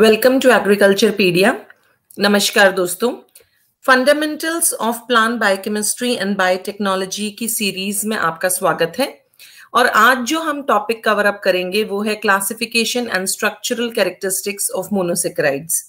Welcome to एग्रीकल्चरपीडिया। नमस्कार दोस्तों, fundamentals of plant biochemistry and biotechnology की सीरीज में आपका स्वागत है। और आज जो हम टॉपिक कवर अप करेंगे वो है classification and structural characteristics of monosaccharides.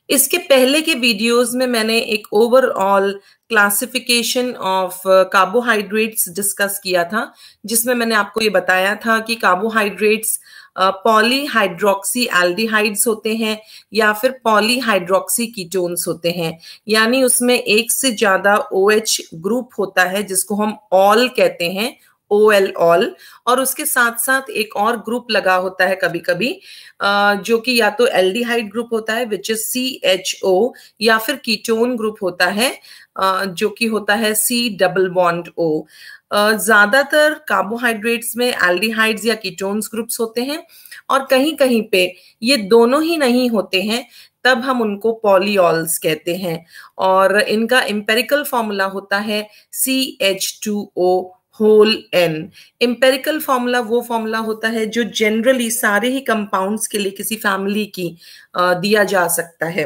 इसके पहले के वीडियोस में मैंने एक overall classification of carbohydrates discuss किया था, जिसमें मैंने आपको ये बताया था कि कार्बोहाइड्रेट्स पॉलीहाइड्रोक्सी एल्डिहाइड्स होते हैं या फिर पॉलीहाइड्रोक्सी कीटोन्स होते हैं, यानी उसमें एक से ज्यादा OH ग्रुप होता है जिसको हम ऑल कहते हैं, OL ऑल, और उसके साथ साथ एक और ग्रुप लगा होता है कभी कभी जो कि या तो एल्डिहाइड ग्रुप होता है विच इज CHO, या फिर कीटोन ग्रुप होता है जो कि होता है C डबल बॉन्ड O। ज्यादातर कार्बोहाइड्रेट्स में एल्डिहाइड्स या कीटोन्स ग्रुप्स होते हैं, और कहीं कहीं पे ये दोनों ही नहीं होते हैं, तब हम उनको पॉलीऑल्स कहते हैं। और इनका एम्पेरिकल फॉर्मूला होता है CH2O whole N। Empirical formula वो फॉर्मूला होता है जो जनरली सारे ही कंपाउंड्स के लिए किसी फैमिली की दिया जा सकता है।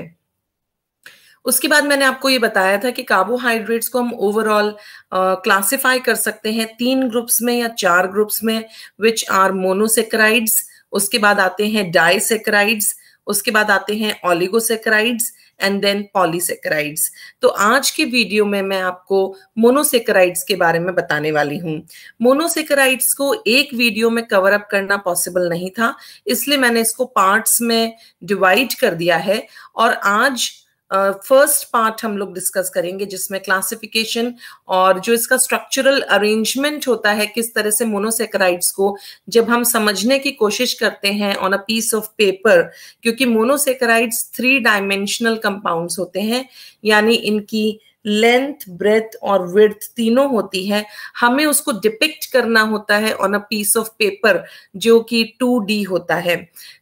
उसके बाद मैंने आपको ये बताया था कि कार्बोहाइड्रेट्स को हम ओवरऑल क्लासिफाई कर सकते हैं 3 ग्रुप्स में या 4 ग्रुप्स में, विच आर मोनोसेकेराइड्स, उसके बाद आते हैं डाइसेकेराइड्स, उसके बाद आते हैं ओलिगोसेकेराइड्स एंड देन पॉलीसेकेराइड्स। तो आज के वीडियो में मैं आपको मोनोसेकेराइड्स के बारे में बताने वाली हूँ। मोनोसेकेराइड्स को एक वीडियो में कवर अप करना पॉसिबल नहीं था, इसलिए मैंने इसको पार्ट्स में डिवाइड कर दिया है। और आज फर्स्ट पार्ट हम लोग डिस्कस करेंगे जिसमें क्लासिफिकेशन और जो इसका स्ट्रक्चरल अरेंजमेंट होता है, किस तरह से मोनोसेकेराइड्स को जब हम समझने की कोशिश करते हैं on a piece of paper, क्योंकि मोनोसेकेराइड्स 3 डायमेंशनल कंपाउंड्स होते हैं, यानी इनकी लेंथ, ब्रेथ और विड्थ तीनों होती है। हमें उसको डिपिक्ट करना होता है on a piece of paper जो कि 2D होता है।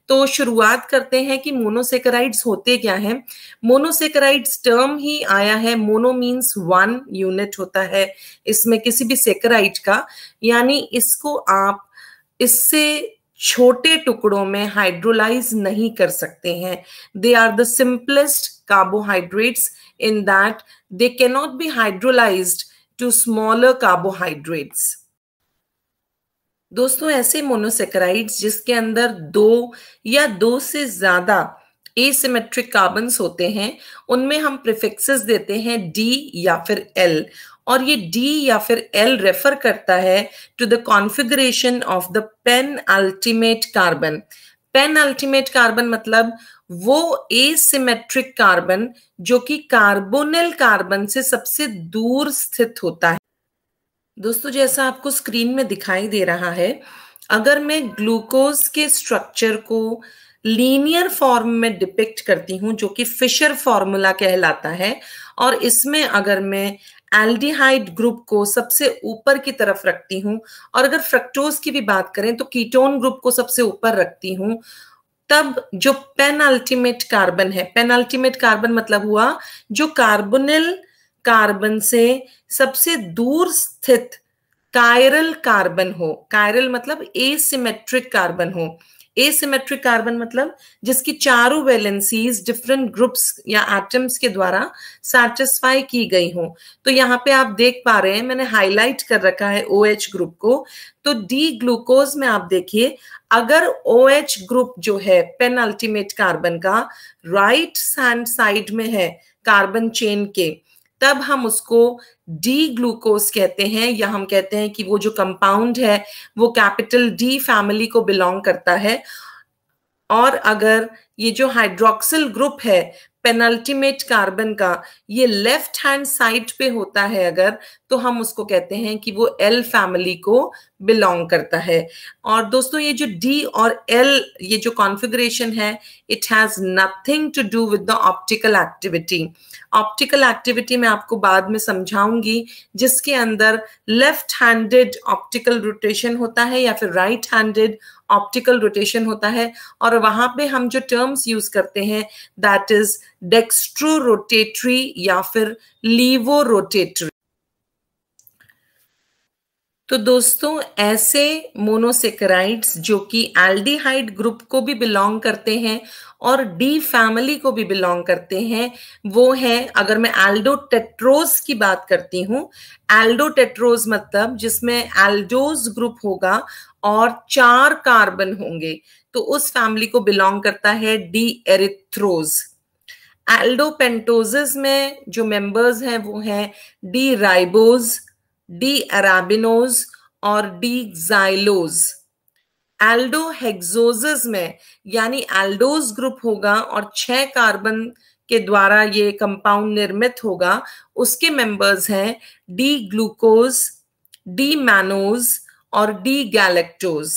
तो शुरुआत करते हैं कि मोनोसेकेराइड्स होते क्या हैं। मोनोसेकेराइड्स टर्म ही आया है, मोनो मीन्स 1 यूनिट होता है इसमें किसी भी सेकेराइड का, यानी इसको आप इससे छोटे टुकड़ों में हाइड्रोलाइज नहीं कर सकते हैं। They are the simplest carbohydrates in that they cannot be hydrolyzed to smaller carbohydrates। दोस्तों, ऐसे मोनोसेकेराइड्स जिसके अंदर 2 या 2 से ज्यादा एसिमेट्रिक कार्बन्स होते हैं, उनमें हम प्रीफिक्सेस देते हैं D या फिर L, और ये D या फिर L रेफर करता है to the configuration of the penultimate carbon. Penultimate carbon मतलब वो एसिमेट्रिक कार्बन जो कि कार्बोनिल कार्बन से सबसे दूर स्थित होता है। दोस्तों, जैसा आपको स्क्रीन में दिखाई दे रहा है, अगर मैं ग्लूकोज के स्ट्रक्चर को लीनियर फॉर्म में डिपिक्ट करती हूं जो कि फिशर फॉर्मूला कहलाता है, और इसमें अगर मैं एल्डिहाइड ग्रुप को सबसे ऊपर की तरफ रखती हूं, और अगर फ्रक्टोज की भी बात करें तो कीटोन ग्रुप को सबसे ऊपर रखती हूं, तब जो पेनअल्टीमेट कार्बन है, पेनअल्टीमेट कार्बन मतलब हुआ जो कार्बोनिल कार्बन से सबसे दूर स्थित कायरल कार्बन हो। कायरल मतलब एसिमेट्रिक कार्बन हो। एसिमेट्रिक कार्बन मतलब जिसकी चारों वैलेंसीज डिफरेंट ग्रुप्स या एटम्स के द्वारा सैटिस्फाई की गई हो। तो यहाँ पे आप देख पा रहे हैं, मैंने हाईलाइट कर रखा है OH ग्रुप को। तो डी ग्लूकोज में आप देखिए, अगर OH ग्रुप जो है पेनअल्टीमेट कार्बन का राइट हैंड साइड में है कार्बन चेन के, तब हम उसको डी ग्लूकोज कहते हैं, या हम कहते हैं कि वो जो कंपाउंड है वो कैपिटल D फैमिली को बिलोंग करता है। और अगर ये जो हाइड्रोक्सिल ग्रुप है पेनल्टीमेट कार्बन का, ये लेफ्ट हैंड साइड पे होता है अगर, तो हम उसको कहते हैं कि वो L फैमिली को बिलोंग करता है। और दोस्तों, ये जो D और L ये जो कॉन्फ़िगरेशन है, it has nothing to do with the optical activity. Optical activity मैं आपको बाद में समझाऊंगी, जिसके अंदर लेफ्ट हैंडेड ऑप्टिकल रोटेशन होता है या फिर राइट हैंडेड ऑप्टिकल रोटेशन होता है, और वहां पे हम जो टर्म्स यूज करते हैं दैट इज डेक्स्ट्रो रोटेटरी या फिर लीवो रोटेटरी। तो दोस्तों ऐसे मोनोसेकेराइड्स जो कि एल्डिहाइड ग्रुप को भी बिलोंग करते हैं और डी फैमिली को भी बिलोंग करते हैं, वो है, अगर मैं एल्डोटेट्रोज की बात करती हूँ, एल्डोटेट्रोज मतलब जिसमें एल्डोज ग्रुप होगा और 4 कार्बन होंगे, तो उस फैमिली को बिलोंग करता है डी एरिथ्रोज। एल्डोपेंटोजेस में जो मेंबर्स हैं वो हैं डी राइबोज, डी अराबिनोज और डी जाइलोज। एल्डोहेक्सोजेस में यानी एल्डोज ग्रुप होगा और 6 कार्बन के द्वारा ये कंपाउंड निर्मित होगा, उसके मेंबर्स हैं डी ग्लूकोज, डी मैनोज और डी गैलेक्टोज।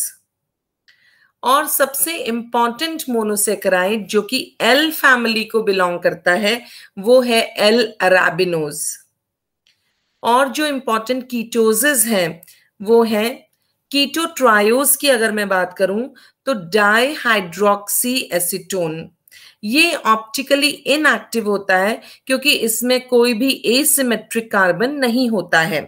और सबसे इंपॉर्टेंट मोनोसेकेराइड जो कि एल फैमिली को बिलोंग करता है वो है एल अराबिनोज। और जो इंपॉर्टेंट कीटोजेस हैं वो है कीटो ट्रायोज की अगर मैं बात करूं तो डाई हाइड्रोक्सी एसीटोन। ये ऑप्टिकली इनएक्टिव होता है क्योंकि इसमें कोई भी एसिमेट्रिक कार्बन नहीं होता है।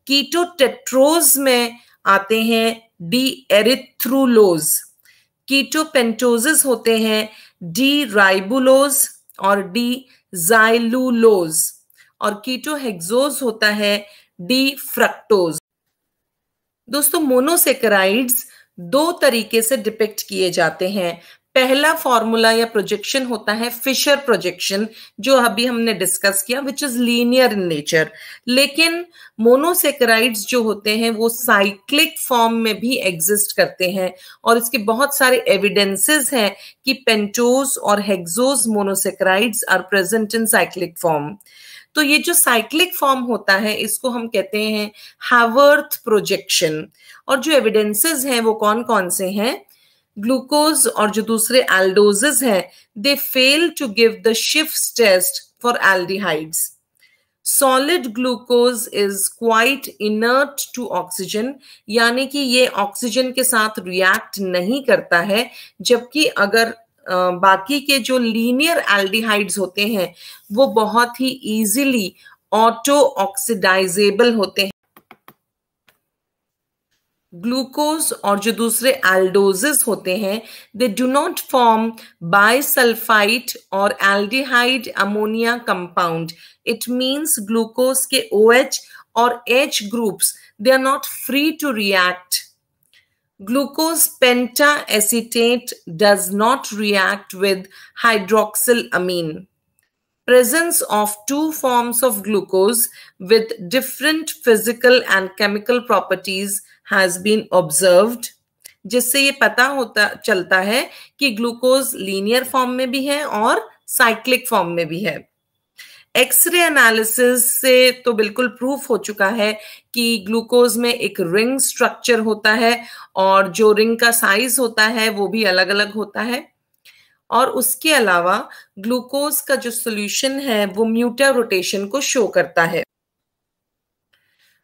कीटो टेट्रोज में आते हैं डी एरिथ्रुलोज, कीटो पेंटोजेस होते हैं डी राइबुलोज और डी जाइलुलोज, और कीटो हेक्सोज होता है डी फ्रक्टोज। दोस्तों मोनोसेकेराइड्स 2 तरीके से डिपिक्ट किए जाते हैं। पहला फॉर्मूला या प्रोजेक्शन होता है फिशर प्रोजेक्शन, जो अभी हमने डिस्कस किया, which is linear in nature. लेकिन मोनोसेकेराइड्स जो होते हैं वो साइक्लिक फॉर्म में भी एग्जिस्ट करते हैं और इसके बहुत सारे एविडेंसेस हैं कि पेंटोज और hexose monosaccharides are present in cyclic form. तो ये जो साइक्लिक फॉर्म होता है इसको हम कहते हैं हैवर्थ प्रोजेक्शन। और जो एविडेंसेस हैं वो कौन कौन से हैं? ग्लूकोज और जो दूसरे एल्डोजेस हैं, they fail to give the शिफ्ट test for aldehydes. Solid glucose is quite inert to oxygen, यानी कि ये ऑक्सीजन के साथ रिएक्ट नहीं करता है, जबकि अगर बाकी के जो लीनियर एल्डिहाइड्स होते हैं वो बहुत ही इजीली ऑटो ऑक्सीडाइजेबल होते हैं। ग्लूकोज और जो दूसरे एल्डोजेस होते हैं, they do not form bisulphite और aldehyde ammonia compound. It means glucose के OH और H groups, they are not free to react. Glucose pentacetate does not react with hydroxylamine. Presence of 2 forms of glucose with different physical and chemical properties has been observed, जिससे ये पता चलता है कि glucose linear form में भी है और साइक्लिक फॉर्म में भी है। एक्सरे एनालिसिस से तो बिल्कुल प्रूफ हो चुका है कि ग्लूकोज में एक रिंग स्ट्रक्चर होता है और जो रिंग का साइज होता है वो भी अलग अलग होता है। और उसके अलावा ग्लूकोज का जो सॉल्यूशन है वो म्यूटा रोटेशन को शो करता है।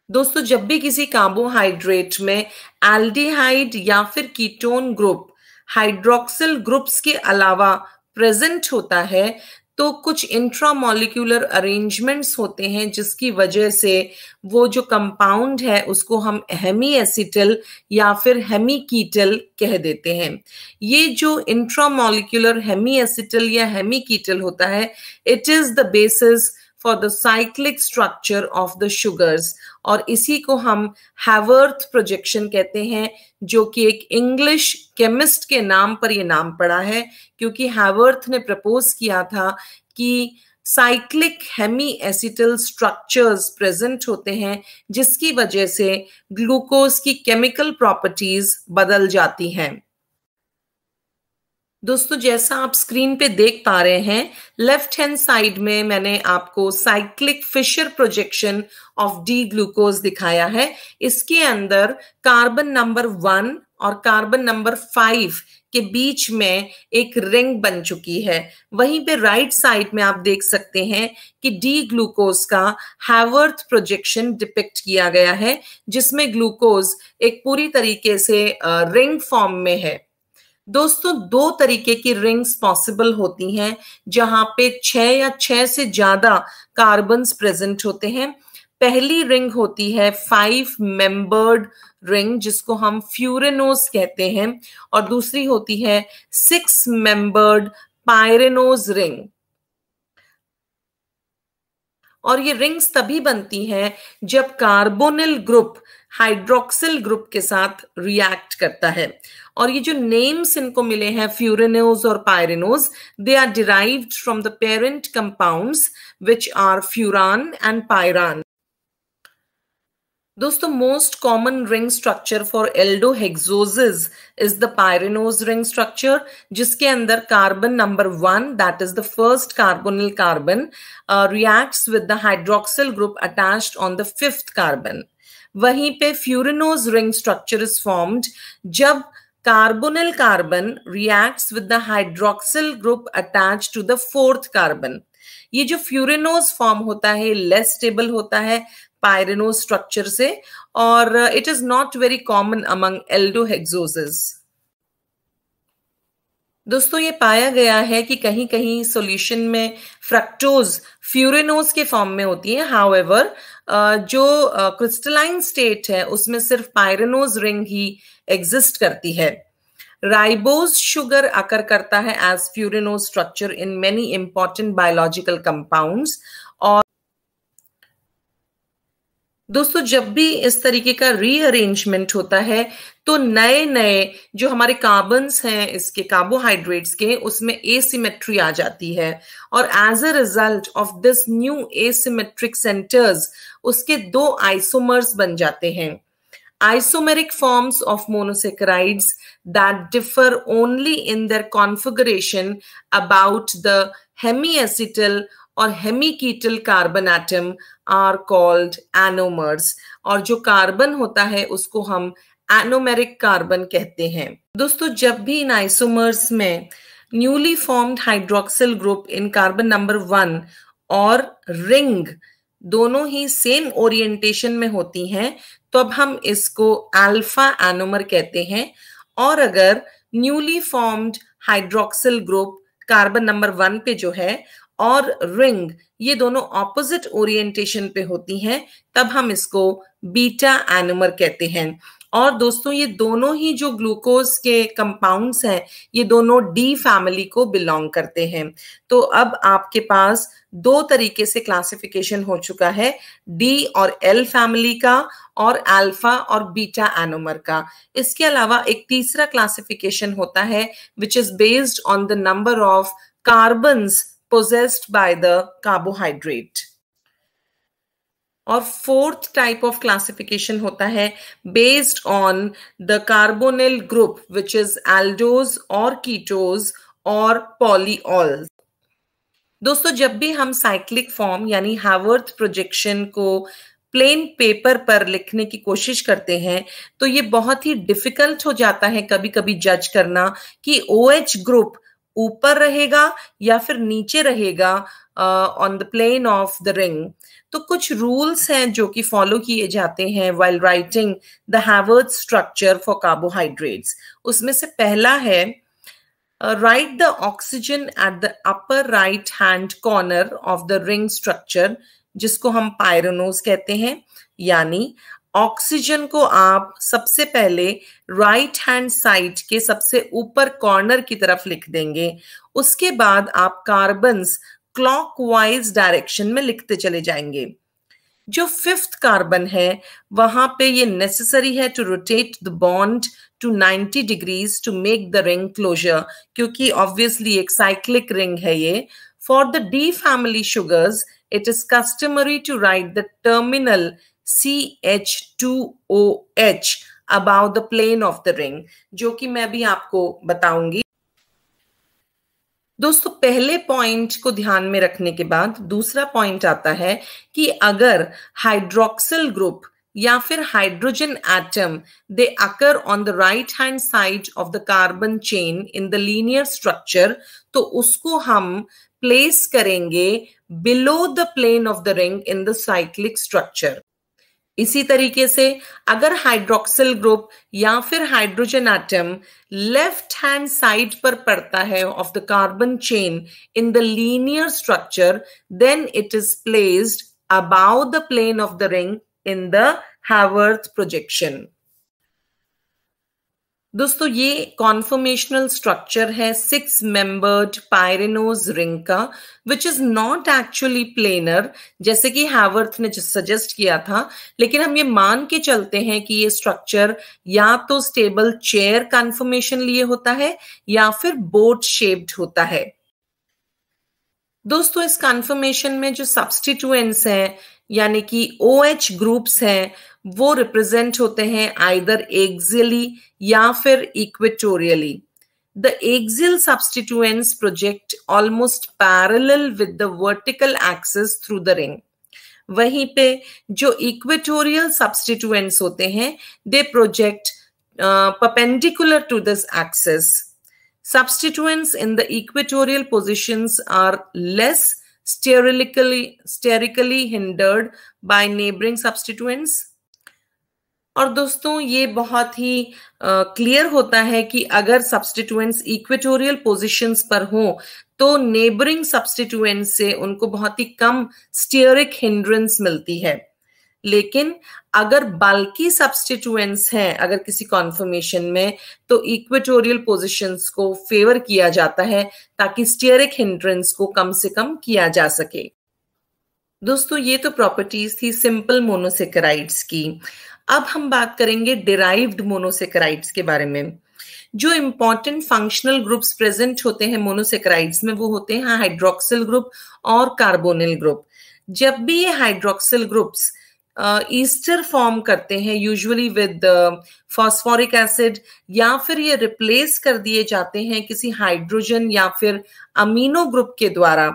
दोस्तों जब भी किसी कार्बोहाइड्रेट में एल्डिहाइड या फिर कीटोन ग्रुप हाइड्रोक्सिल ग्रुप्स के अलावा प्रेजेंट होता है तो कुछ इंट्रामॉलिक्यूलर अरेंजमेंट्स होते हैं जिसकी वजह से वो जो कंपाउंड है उसको हम हेमी एसिटल या फिर हेमी कीटल कह देते हैं। ये जो इंट्रामॉलिक्यूलर हेमी एसिटल या हेमी कीटल होता है, it is the basis for the cyclic structure of the sugars, और इसी को हम हैवर्थ प्रोजेक्शन कहते हैं, जो कि एक इंग्लिश केमिस्ट के नाम पर ये नाम पड़ा है क्योंकि हैवर्थ ने प्रपोज किया था कि cyclic hemiacetal structures present होते हैं जिसकी वजह से ग्लूकोज की केमिकल प्रॉपर्टीज बदल जाती हैं। दोस्तों जैसा आप स्क्रीन पे देख पा रहे हैं, लेफ्ट हैंड साइड में मैंने आपको cyclic Fischer projection of D glucose दिखाया है। इसके अंदर कार्बन नंबर 1 और कार्बन नंबर 5 के बीच में एक रिंग बन चुकी है। वहीं पे राइट साइड में आप देख सकते हैं कि डी ग्लूकोज का हैवर्थ प्रोजेक्शन डिपिक्ट किया गया है, जिसमें ग्लूकोज एक पूरी तरीके से रिंग फॉर्म में है। दोस्तों 2 तरीके की रिंग्स पॉसिबल होती हैं जहां पे 6 या 6 से ज्यादा कार्बन्स प्रेजेंट होते हैं। पहली रिंग होती है 5 मेंबर्ड रिंग जिसको हम फ्यूरेनोज कहते हैं, और दूसरी होती है 6 मेंबर्ड पायरेनोज रिंग। और ये रिंग्स तभी बनती हैं जब कार्बोनिल ग्रुप हाइड्रोक्सिल ग्रुप के साथ रिएक्ट करता है। और ये जो नेम्स इनको मिले हैं फ्यूरेनोज और pyranose, they are derived from the parent compounds which are furan and pyran. दोस्तों, most common ring structure for aldohexoses is the pyranose ring structure, जिसके अंदर carbon number 1, that is the first carbonyl carbon, reacts with the hydroxyl group attached on the 5th carbon. वहीं पे furanose ring structure is formed जब carbonyl carbon reacts with the hydroxyl group attached to the 4th carbon. ये जो फ्यूरेनोज form होता है less stable होता है pyranose structure से, और it is not very common among aldohexoses. दोस्तों, ये पाया गया है कि कहीं कहीं सॉल्यूशन में फ्रक्टोज फ्यूरेनोज के फॉर्म में होती है। हाउएवर, जो क्रिस्टलाइन स्टेट है उसमें सिर्फ पायरेनोज रिंग ही एग्जिस्ट करती है। राइबोज शुगर अकर करता है as furanose structure in many important biological compounds. और दोस्तों, जब भी इस तरीके का रीअरेंजमेंट होता है तो नए नए जो हमारे कार्बन्स हैं इसके कार्बोहाइड्रेट्स के, उसमें एसिमेट्री आ जाती है, और as a result of this new asymmetric centers उसके 2 आइसोमर्स बन जाते हैं। Isomeric forms of monosaccharides that differ only in their configuration about the hemiacetal or hemiketal carbon atom are called anomers, और जो कार्बन होता है उसको हम एनोमेरिक कार्बन कहते हैं। दोस्तों, जब भी इन आइसोमर्स में newly formed hydroxyl group in carbon number 1 और रिंग दोनों ही सेम ओरिएंटेशन में होती हैं तो अब हम इसको अल्फा एनोमर कहते हैं। और अगर newly formed hydroxyl group carbon number 1 पे जो है और रिंग ये दोनों ऑपोजिट ओरिएंटेशन पे होती हैं तब हम इसको बीटा एनोमर कहते हैं। और दोस्तों, ये दोनों ही जो ग्लूकोज के कंपाउंड्स हैं ये दोनों डी फैमिली को बिलोंग करते हैं। तो अब आपके पास 2 तरीके से क्लासिफिकेशन हो चुका है, डी और एल फैमिली का और अल्फा और बीटा एनोमर का। इसके अलावा एक तीसरा क्लासिफिकेशन होता है which is based on the number of carbons possessed by the carbohydrate। और 4th टाइप ऑफ क्लासिफिकेशन होता है based on the carbonyl group which is aldose और कीटोज और पॉलीऑल्स। दोस्तों, जब भी हम साइक्लिक फॉर्म यानी हावर्थ प्रोजेक्शन को प्लेन पेपर पर लिखने की कोशिश करते हैं तो ये बहुत ही डिफिकल्ट हो जाता है कभी कभी जज करना कि OH ग्रुप ऊपर रहेगा या फिर नीचे रहेगा on the plane of the ring. तो कुछ रूल्स हैं जो कि फॉलो किए जाते हैं while writing the Haworth structure for carbohydrates. उसमें से पहला है right the oxygen at the upper right hand corner of the ring structure, जिसको हम पायरेनोज कहते हैं। यानी ऑक्सीजन को आप सबसे पहले राइट हैंड साइड के सबसे ऊपर कॉर्नर की तरफ लिख देंगे। उसके बाद आप कार्बन्स क्लॉकवाइज डायरेक्शन में लिखते चले जाएंगे। जो 5th कार्बन है वहां पे ये नेसेसरी है to rotate the bond to 90 degrees to make the ring closure, क्योंकि ऑब्वियसली एक साइक्लिक रिंग है ये। For the D family sugars it is customary to write the terminal CH2OH above the plane of the ring, जो कि मैं भी आपको बताऊंगी। दोस्तों, पहले पॉइंट को ध्यान में रखने के बाद दूसरा पॉइंट आता है कि अगर हाइड्रोक्सिल ग्रुप या फिर hydrogen atom they occur on the right hand side of the carbon chain in the linear structure तो उसको हम प्लेस करेंगे below the plane of the ring in the cyclic structure. इसी तरीके से अगर हाइड्रोक्सिल ग्रुप या फिर hydrogen atom left hand side पर पड़ता है of the carbon chain in the linear structure then it is placed above the plane of the ring in the Haworth projection. दोस्तों ये कॉन्फर्मेशनल स्ट्रक्चर है 6 मेंबर्ड पायरेनोज रिंग का, which is not actually planar जैसे कि हैवर्थ ने suggest किया था, लेकिन हम ये मान के चलते हैं कि ये स्ट्रक्चर या तो स्टेबल चेयर कॉन्फर्मेशन लिए होता है या फिर बोट शेप्ड होता है। दोस्तों इस कॉन्फर्मेशन में जो सब्स्टिट्यूएंट्स हैं यानी कि OH ग्रुप्स हैं वो रिप्रेजेंट होते हैं आइदर एक्सियली या फिर equatorially. The axial substituents project almost parallel with the vertical axis through the ring. वहीं पे जो इक्वेटोरियल सब्स्टिट्यूएंट्स होते हैं they project perpendicular to this axis. Substituents in the equatorial positions are less sterically hindered by neighboring substituents. और दोस्तों ये बहुत ही clear होता है कि अगर सब्स्टिट्यूएंट्स इक्वेटोरियल पोजीशंस पर हो तो नेबरिंग सब्स्टिट्यूएंट्स से उनको बहुत ही कम स्टीयरिक हिंड्रेंस मिलती है। लेकिन अगर बल्कि सब्स्टिट्यूएंट्स हैं अगर किसी कॉन्फर्मेशन में तो इक्वेटोरियल पोजीशंस को फेवर किया जाता है ताकि स्टीयरिक हिंड्रेंस को कम से कम किया जा सके। दोस्तों ये तो प्रॉपर्टीज थी सिंपल मोनोसेकेराइड्स की। अब हम बात करेंगे डिराइव्ड मोनोसेकेराइड्स के बारे में। जो इंपॉर्टेंट फंक्शनल ग्रुप्स प्रेजेंट होते हैं मोनोसेकेराइड्स में वो होते हैं हाइड्रोक्सिल ग्रुप और कार्बोनिल ग्रुप। जब भी ये हाइड्रोक्सिल ग्रुप्स ईस्टर फॉर्म करते हैं यूजुअली विद फॉस्फोरिक एसिड या फिर ये रिप्लेस कर दिए जाते हैं किसी हाइड्रोजन या फिर अमीनो ग्रुप के द्वारा,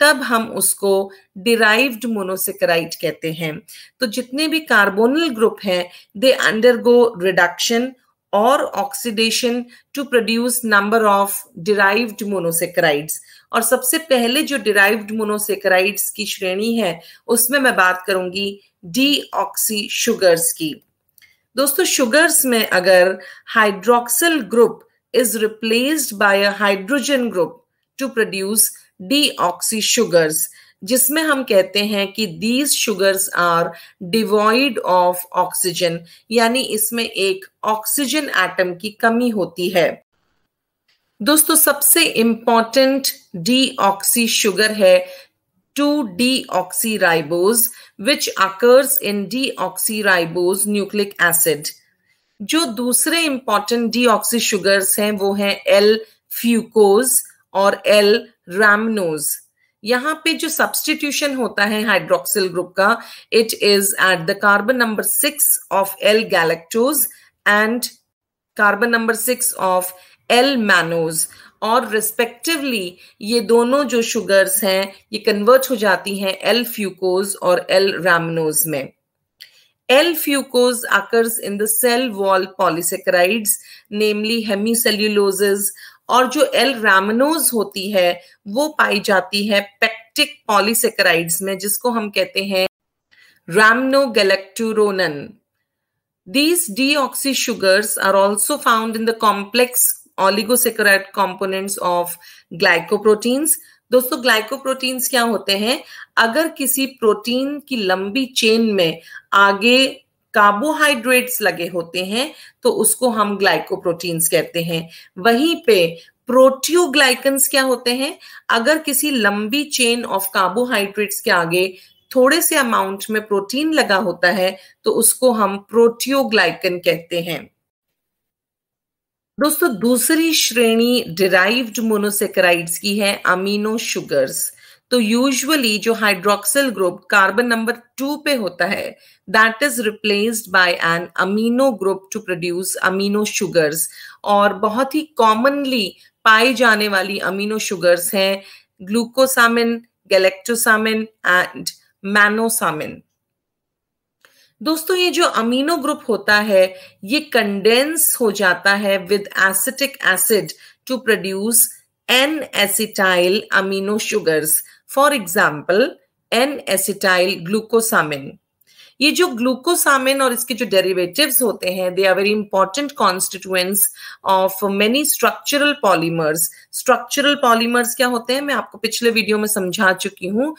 तब हम उसको डिराइव्ड मोनोसेकेराइड कहते हैं। तो जितने भी कार्बोनिल ग्रुप हैं दे अंडरगो रिडक्शन और oxidation to produce number of derived monosaccharides. और सबसे पहले जो डिराइव्ड मोनोसेकेराइड्स की श्रेणी है उसमें मैं बात करूंगी डीऑक्सी शुगर्स की। दोस्तों शुगर्स में अगर hydroxyl group is replaced by a hydrogen group to produce deoxy sugars, जिसमें हम कहते हैं कि these sugars are devoid of oxygen, यानी इसमें एक ऑक्सीजन एटम की कमी होती है। दोस्तों सबसे इंपॉर्टेंट डीऑक्सी शुगर है 2-deoxyribose which occurs in deoxyribose nucleic acid। जो दूसरे इंपॉर्टेंट डीऑक्सी शुगर्स हैं वो हैं L-fucose और L-rhamnose। यहाँ पे जो सब्स्टिट्यूशन होता है हाइड्रोक्सिल ग्रुप का it is at the carbon number 6 of L-galactose and carbon number 6 of L-mannose, और रिस्पेक्टिवली ये दोनों जो शुगर्स हैं ये कन्वर्ट हो जाती हैं L-fucose और L-rhamnose में। L-fucose occurs in the cell wall polysaccharides namely hemicelluloses, और जो L-rhamnose होती है वो पाई जाती है पेक्टिक पॉलीसेकेराइड्स में जिसको हम कहते हैं rhamnogalacturonan। These deoxy sugars are also found in the complex oligosaccharide components of glycoproteins। दोस्तों ग्लाइकोप्रोटीन्स क्या होते हैं? अगर किसी प्रोटीन की लंबी चेन में आगे कार्बोहाइड्रेट्स लगे होते हैं तो उसको हम ग्लाइकोप्रोटीन्स कहते हैं। वहीं पे प्रोटियोग्लाइकन्स क्या होते हैं? अगर किसी लंबी चेन ऑफ कार्बोहाइड्रेट्स के आगे थोड़े से अमाउंट में प्रोटीन लगा होता है तो उसको हम प्रोटियोग्लाइकन कहते हैं। दोस्तों दूसरी श्रेणी डिराइव्ड मोनोसेकेराइड्स की है अमीनो शुगर्स। तो यूजुअली जो हाइड्रोक्सिल ग्रुप कार्बन नंबर 2 पे होता है that is replaced by an amino group to produce amino sugars, और बहुत ही कॉमनली पाई जाने वाली अमीनो शुगर्स हैं ग्लूकोसामिन, गैलेक्टोसामिन एंड मैनोसामिन। दोस्तों ये जो अमीनो ग्रुप होता है ये कंडेंस हो जाता है with acetic acid to produce N-acetyl amino sugars, for example N-acetyl glucosamine. ये जो ग्लूकोसामिन और इसके जो डेरिवेटिव्स होते हैं they are very important constituents of many structural polymers. Structural polymers क्या होते हैं मैं आपको पिछले वीडियो में समझा चुकी हूं।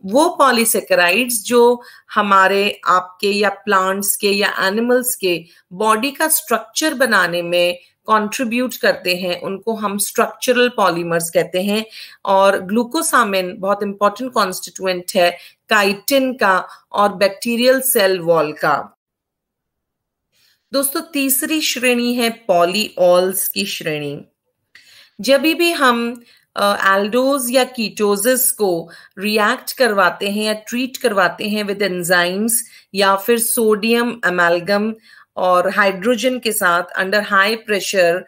वो पॉलीसेकेराइड्स जो हमारे आपके या प्लांट्स के या एनिमल्स के बॉडी का स्ट्रक्चर बनाने में कंट्रीब्यूट करते हैं, उनको हम स्ट्रक्चरल पॉलीमर्स कहते हैं। और ग्लूकोसामिन बहुत इंपॉर्टेंट कॉन्स्टिट्यूएंट है काइटिन का और बैक्टीरियल सेल वॉल का। दोस्तों तीसरी श्रेणी है पॉलीऑल्स की श्रेणी। जब भी हम एल्डोज या कीटोसिस को रिएक्ट करवाते हैं या ट्रीट करवाते हैं विद एंजाइम्स या फिर सोडियम अमेल्गम और हाइड्रोजन के साथ अंडर हाई प्रेशर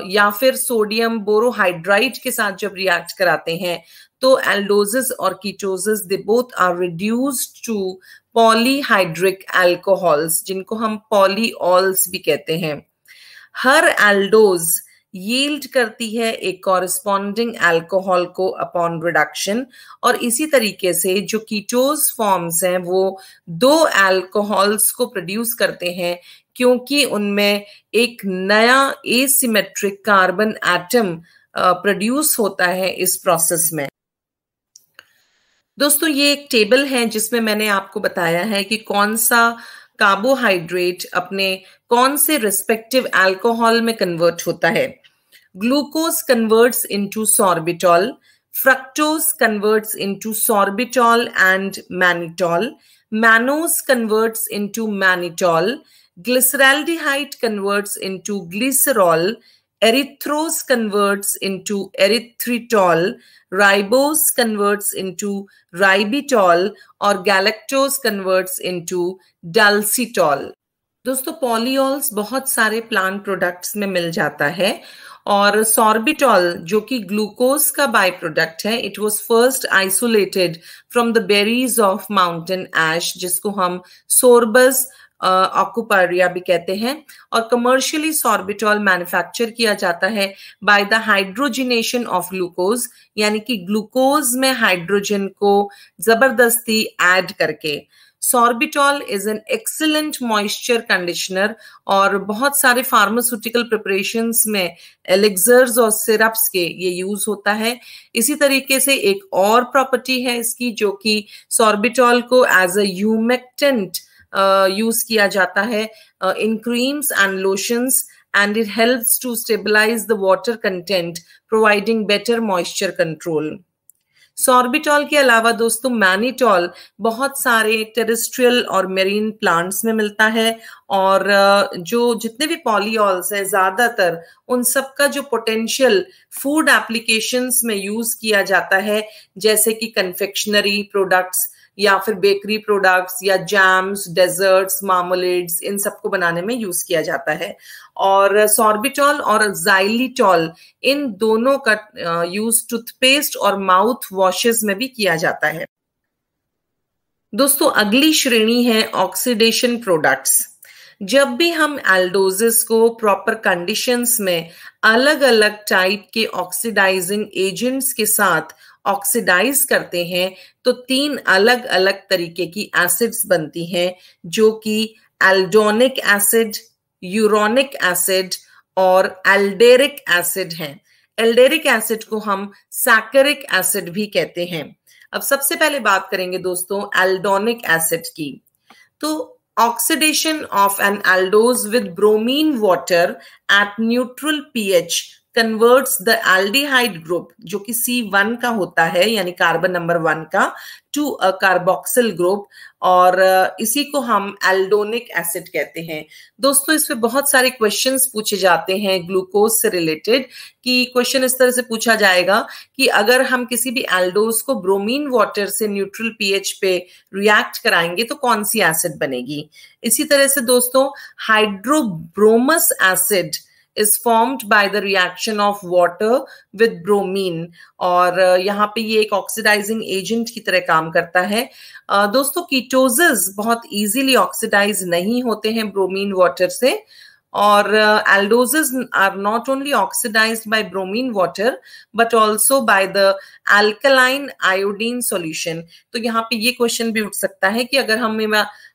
या फिर सोडियम बोरोहाइड्राइड के साथ जब रिएक्ट कराते हैं, तो एल्डोसिस और ketoses they both are reduced to polyhydric alcohols, जिनको हम पॉलीऑल्स भी कहते हैं। हर एल्डोज यील्ड करती है एक कॉरेस्पॉन्डिंग अल्कोहल को अपॉन रिडक्शन, और इसी तरीके से जो कीटोस फॉर्म्स हैं वो दो अल्कोहल्स को प्रोड्यूस करते हैं, क्योंकि उनमें एक नया एसिमेट्रिक कार्बन एटम प्रोड्यूस होता है इस प्रोसेस में। दोस्तों ये एक टेबल है जिसमें मैंने आपको बताया है कि कौन सा कार्बोहाइड्रेट अपने कौन से रिस्पेक्टिव अल्कोहल में कन्वर्ट होता है। Glucose converts into sorbitol, fructose converts into sorbitol and mannitol, mannose converts into mannitol, glyceraldehyde converts into glycerol, erythrose converts into erythritol, ribose converts into ribitol और galactose converts into dulcitol। दोस्तों पॉलीऑल्स बहुत सारे plant products में मिल जाता है, और sorbitol जो कि ग्लूकोज का बाय प्रोडक्ट है, it was first isolated from the berries of mountain ash, जिसको हम सोरबस ऑक्यूपारिया भी कहते हैं। और कमर्शियली सॉर्बिटॉल मैन्युफैक्चर किया जाता है by the hydrogenation of glucose, यानी कि ग्लूकोज में हाइड्रोजन को जबरदस्ती ऐड करके। Sorbitol is an excellent moisture conditioner और बहुत सारे फार्मास्यूटिकल प्रिपरेशंस में एलिक्सर्स और सिरप्स के ये यूज होता है। इसी तरीके से एक और प्रॉपर्टी है इसकी, जो कि सॉर्बिटॉल को एज अ ह्यूमेक्टेंट यूज किया जाता है in creams and lotions, and it helps to stabilise the water content, providing better moisture control. Sorbitol के अलावा दोस्तों मैनिटॉल बहुत सारे टेरेस्ट्रियल और मेरीन प्लांट्स में मिलता है, और जो जितने भी पॉलीऑल्स हैं ज्यादातर उन सब का जो पोटेंशियल फूड एप्लीकेशंस में यूज किया जाता है, जैसे कि कन्फेक्शनरी प्रोडक्ट्स या फिर बेकरी प्रोडक्ट्स या जैम्स, डेजर्ट्स, मार्मलेड्स, इन सबको बनाने में यूज किया जाता है। और सॉर्बिटॉल और जाइलिटॉल इन दोनों का यूज टूथपेस्ट और माउथ वॉशेस में भी किया जाता है। दोस्तों अगली श्रेणी है ऑक्सीडेशन प्रोडक्ट्स। जब भी हम एल्डोजिस को प्रॉपर कंडीशंस में अलग अलग टाइप के ऑक्सीडाइजिंग एजेंट्स के साथ ऑक्सीडाइज करते हैं, तो तीन अलग अलग तरीके की एसिड्स बनती हैं, जो कि एल्डोनिक एसिड, यूरोनिक एसिड और एल्डेरिक एसिड हैं। एल्डेरिक एसिड को हम सैकरिक एसिड भी कहते हैं। अब सबसे पहले बात करेंगे दोस्तों एल्डोनिक एसिड की। तो oxidation of an aldose with bromine water at neutral pH converts the aldehyde group, जो कि C1 का होता है यानी कार्बन नंबर 1 का, टू अ कार्बोक्सिल ग्रुप, और इसी को हम एल्डोनिक एसिड कहते हैं। दोस्तों इस पे बहुत सारे क्वेश्चंस पूछे जाते हैं ग्लूकोज से रिलेटेड, कि क्वेश्चन इस तरह से पूछा जाएगा कि अगर हम किसी भी एल्डोज को ब्रोमीन वाटर से न्यूट्रल पीएच पे रिएक्ट कराएंगे तो कौन सी एसिड बनेगी। इसी तरह से दोस्तों हाइड्रोब्रोमस acid is formed by the reaction of water with bromine, और यहाँ पे ये एक ऑक्सीडाइजिंग एजेंट की तरह काम करता है। दोस्तों कीटोसिस बहुत इजीली ऑक्सीडाइज नहीं होते हैं ब्रोमीन वाटर से, और aldoses are not only oxidised by bromine water but also by the alkaline iodine solution. तो यहाँ पे ये क्वेश्चन भी उठ सकता है कि अगर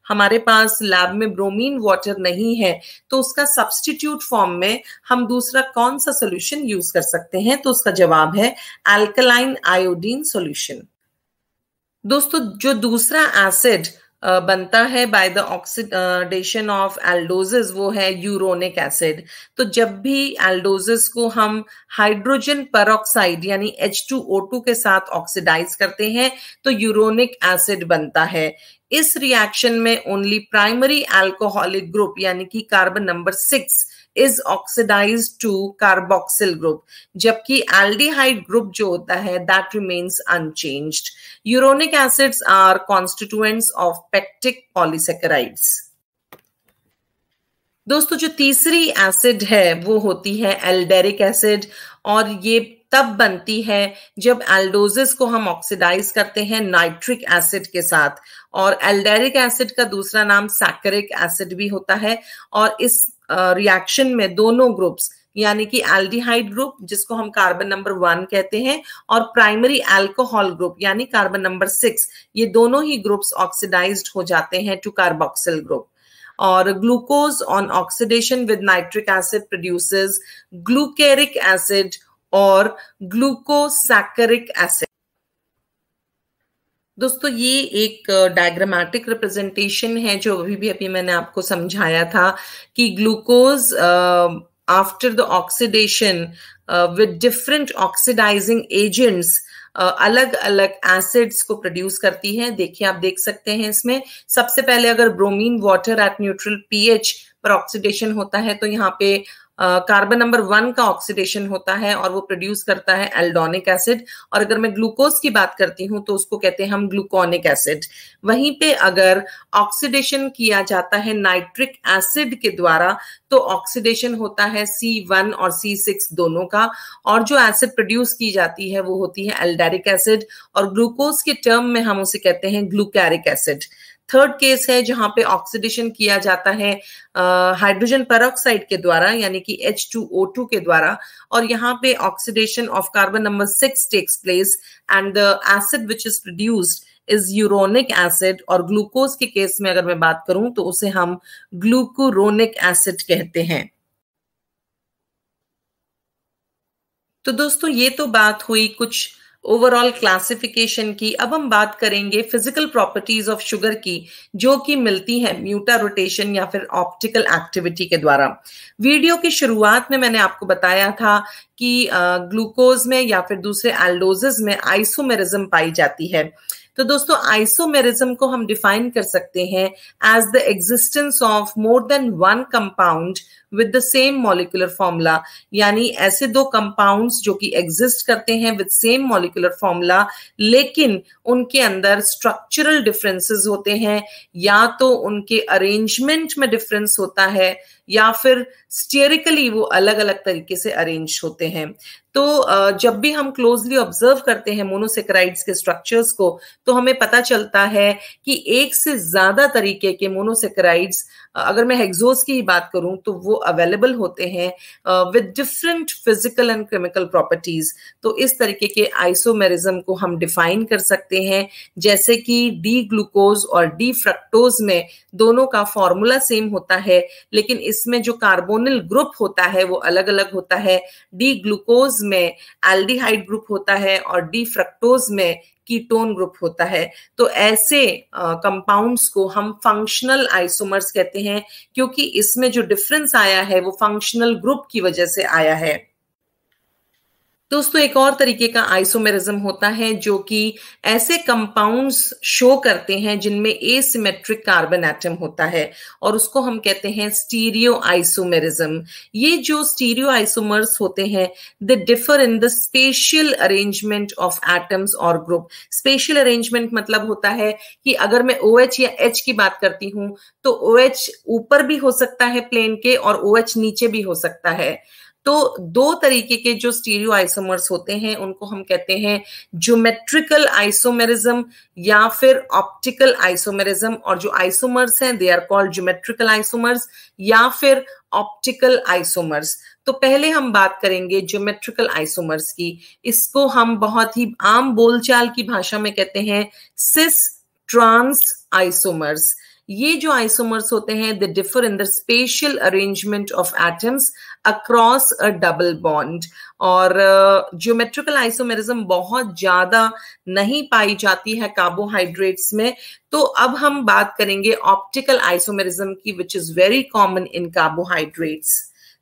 हमारे पास लैब में ब्रोमीन वाटर नहीं है तो उसका सब्स्टिट्यूट फॉर्म में हम दूसरा कौन सा सॉल्यूशन यूज कर सकते हैं, तो उसका जवाब है अल्कलाइन आयोडीन सॉल्यूशन। दोस्तों जो दूसरा एसिड बनता है बाय द ऑक्सीडेशन ऑफ एल्डोजेस वो है यूरोनिक एसिड। तो जब भी एल्डोजेस को हम हाइड्रोजन पेरोक्साइड यानी H2O2 के साथ ऑक्सीडाइज करते हैं तो यूरोनिक एसिड बनता है। इस रिएक्शन में ओनली प्राइमरी अल्कोहलिक ग्रुप यानी कि carbon number 6 is oxidized to carboxyl group, जबकि aldehyde group जो होता है that remains unchanged. Uronic acids are constituents of pectic polysaccharides. दोस्तों जो तीसरी एसिड है वो होती है एल्डेरिक एसिड, और ये तब बनती है जब एल्डोजेस को हम ऑक्सीडाइज करते हैं नाइट्रिक एसिड के साथ। और एल्डेरिक एसिड का दूसरा नाम सैकरिक एसिड भी होता है। और इस रिएक्शन में दोनों ग्रुप्स यानी कि एल्डिहाइड ग्रुप जिसको हम कार्बन नंबर 1 कहते हैं और प्राइमरी अल्कोहल ग्रुप यानी कार्बन नंबर 6, ये दोनों ही ग्रुप्स ऑक्सीडाइज्ड हो जाते हैं टू कार्बोक्सिल ग्रुप। और glucose on oxidation with nitric acid produces glucaric acid और ग्लूकोसैकरिक एसिड। दोस्तों ये एक डायग्रामेटिक रिप्रेजेंटेशन है जो अभी मैंने आपको समझाया था कि glucose after the oxidation with different oxidising agents अलग अलग एसिड्स को प्रोड्यूस करती है। देखिए आप देख सकते हैं इसमें सबसे पहले अगर bromine water at neutral pH पर ऑक्सीडेशन होता है तो यहाँ पे कार्बन नंबर 1 का ऑक्सीडेशन होता है और वो प्रोड्यूस करता है एल्डोनिक एसिड। और अगर मैं ग्लूकोज की बात करती हूं तो उसको कहते हैं हम ग्लूकोनिक एसिड। वहीं पे अगर ऑक्सीडेशन किया जाता है नाइट्रिक एसिड के द्वारा तो ऑक्सीडेशन होता है C1 और C6 दोनों का, और जो एसिड प्रोड्यूस की जाती है वो होती है एल्डेरिक एसिड, और ग्लूकोज के टर्म में हम उसे कहते हैं ग्लूकैरिक एसिड। थर्ड केस है जहां पे ऑक्सीडेशन किया जाता है हाइड्रोजन पेरोक्साइड के द्वारा यानी कि H2O2 के द्वारा, और यहाँ पे oxidation of carbon number 6 takes place and the acid which is produced is uronic acid. और ग्लूकोज के केस में अगर मैं बात करूं तो उसे हम ग्लूकुरोनिक एसिड कहते हैं। तो दोस्तों ये तो बात हुई कुछ ओवरऑल क्लासिफिकेशन की। अब हम बात करेंगे फिजिकल प्रॉपर्टीज ऑफ शुगर की जो कि मिलती है म्यूटा रोटेशन या फिर ऑप्टिकल एक्टिविटी के द्वारा। वीडियो की शुरुआत में मैंने आपको बताया था कि ग्लूकोज में या फिर दूसरे एल्डोजेस में आइसोमेरिज्म पाई जाती है। तो दोस्तों आइसोमेरिज्म को हम डिफाइन कर सकते हैं as the existence of more than one compound with the same molecular formula, यानी ऐसे दो कंपाउंड्स जो कि एग्जिस्ट करते हैं विद सेम मॉलिक्यूलर फॉर्मूला लेकिन उनके अंदर स्ट्रक्चरल डिफरेंसेस होते हैं, या तो उनके अरेंजमेंट में डिफरेंस होता है या फिर स्टेरिकली वो अलग अलग तरीके से अरेंज होते हैं। तो जब भी हम क्लोजली ऑब्जर्व करते हैं मोनोसेक्राइड्स के स्ट्रक्चर्स को तो हमें पता चलता है कि एक से ज्यादा तरीके के मोनोसेक्राइड्स, अगर मैं हेक्सोज की ही बात करूं तो वो अवेलेबल होते हैं with different physical and chemical properties. तो इस तरीके के आइसोमेरिज्म को हम डिफाइन कर सकते हैं, जैसे कि डी ग्लूकोज और डी फ्रक्टोज में दोनों का फॉर्मूला सेम होता है लेकिन इसमें जो कार्बोनिल ग्रुप होता है वो अलग अलग होता है। डी ग्लूकोज में एल्डिहाइड ग्रुप होता है और डी फ्रक्टोज में कीटोन ग्रुप होता है। तो ऐसे कंपाउंड्स को हम फंक्शनल आइसोमर्स कहते हैं क्योंकि इसमें जो डिफरेंस आया है वो फंक्शनल ग्रुप की वजह से आया है। दोस्तों एक और तरीके का आइसोमेरिज्म होता है जो कि ऐसे कंपाउंड्स शो करते हैं जिनमें एसिमेट्रिक कार्बन एटम होता है और उसको हम कहते हैं स्टीरियो आइसोमेरिज्म। ये जो स्टीरियो आइसोमर्स होते हैं दे differ in the spatial arrangement of atoms और ग्रुप। स्पेशियल अरेंजमेंट मतलब होता है कि अगर मैं OH या H की बात करती हूं तो OH ऊपर भी हो सकता है प्लेन के और OH नीचे भी हो सकता है। तो दो तरीके के जो स्टीरियो आइसोमर्स होते हैं उनको हम कहते हैं ज्योमेट्रिकल आइसोमेरिज्म या फिर ऑप्टिकल आइसोमेरिज्म। और जो आइसोमर्स हैं they are called geometrical isomers या फिर ऑप्टिकल आइसोमर्स। तो पहले हम बात करेंगे ज्योमेट्रिकल आइसोमर्स की। इसको हम बहुत ही आम बोलचाल की भाषा में कहते हैं सिस ट्रांस आइसोमर्स। ये जो आइसोमर्स होते हैं दे differ in the special arrangement of atoms across a double bond. और ज्योमेट्रिकल आइसोमेरिज्म बहुत ज्यादा नहीं पाई जाती है कार्बोहाइड्रेट्स में। तो अब हम बात करेंगे ऑप्टिकल आइसोमेरिज्म की, which is very common in carbohydrates.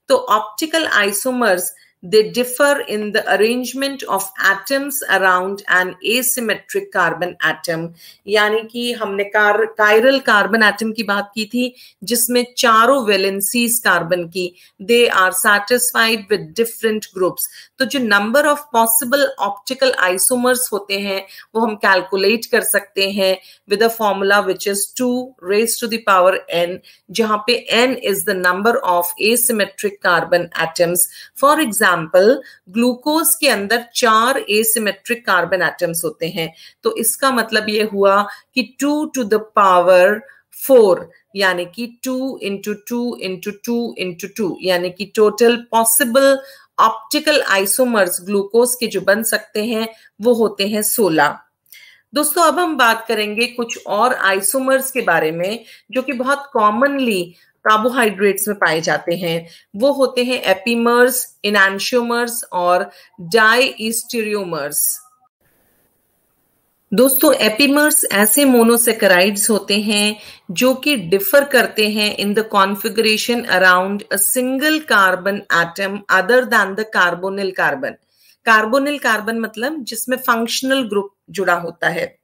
तो optical isomers they differ in the arrangement of atoms around an asymmetric carbon atom। यानी कि हमने कायरल कार्बन एटम की बात की थी जिसमें चारों वैलेंसीज कार्बन की, they are satisfied with different groups। तो जो number of possible optical isomers होते हैं वो हम कैलकुलेट कर सकते हैं with a formula which is 2 raised to the power n, जहां पे n is the number of asymmetric carbon atoms। For example glucose के अंदर 4 एसिमेट्रिक कार्बन एटम्स होते हैं। तो इसका मतलब ये हुआ कि 2 to the power 4, यानी कि 2 into 2 into 2 into 2, यानी कि total possible optical isomers glucose के जो बन सकते हैं वो होते हैं 16। दोस्तों अब हम बात करेंगे कुछ और आइसोमर्स के बारे में जो कि बहुत कॉमनली कार्बोहाइड्रेट्स में पाए जाते हैं। वो होते हैं एपीमर्स, इनैंशियोमर्स और डाइस्टीरियोमर्स। दोस्तों एपीमर्स ऐसे मोनोसेकेराइड्स होते हैं जो कि डिफर करते हैं in the configuration around a single carbon atom other than the carbonyl carbon. Carbonyl carbon मतलब जिसमें फंक्शनल ग्रुप जुड़ा होता है।